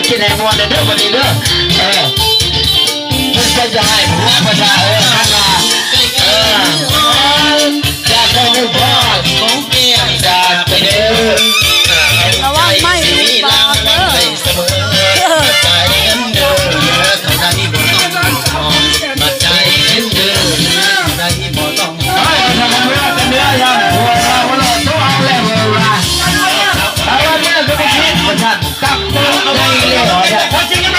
กินแหงวันเด้อวันนี้เด้อมันจะได้หัวประชาข้างหน้าจะต้องไม่พลาดของเกียร์จะไปเด้อระวังไม่มีลาเด้อเสมอใจเอ็นเด้อเท่านั้นบ่ต้องมองมาใจเอ็นเด้อเท่านั้นบ่ต้องทำเรื่องกันเนื้อยังหัวเราต้องเอาแล้วเวลาเอาเรื่องก็ไม่คิดประชันตักตัวเอาไว้เลยพอจริงไหม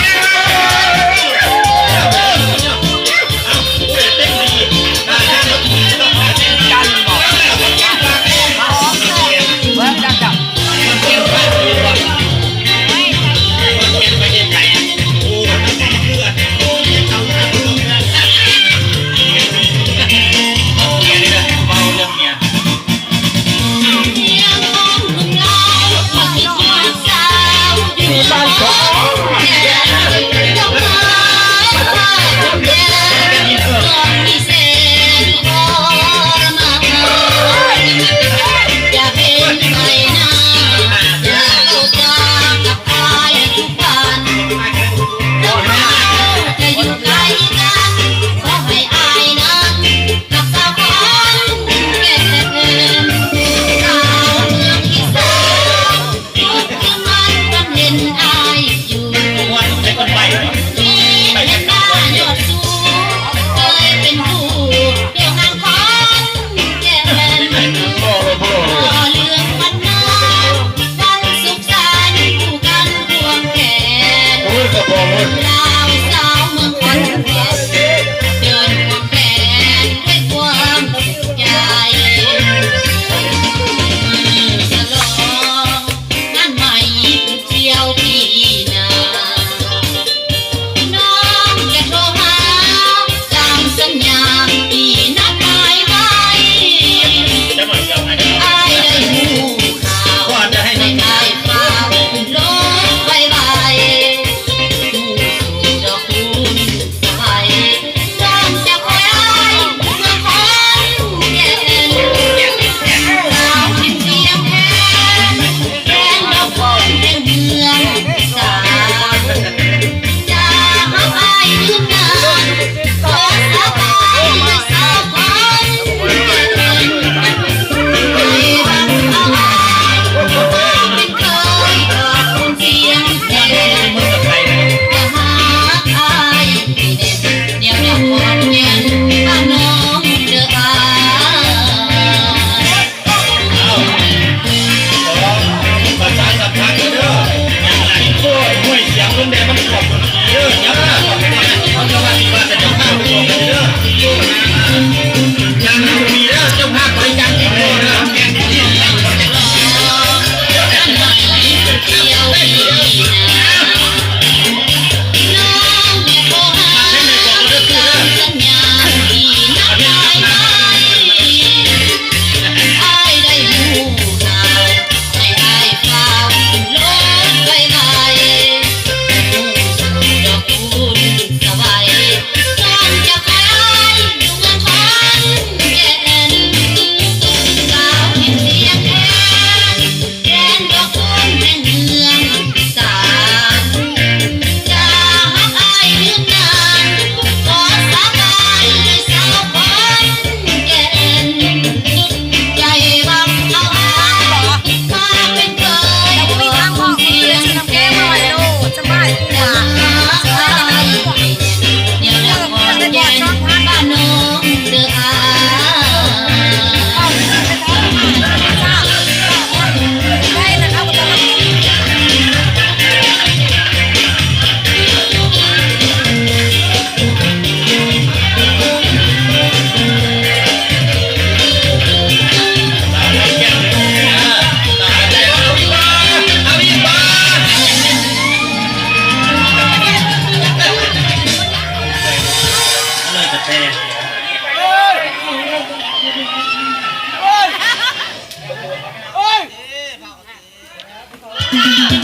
Hey!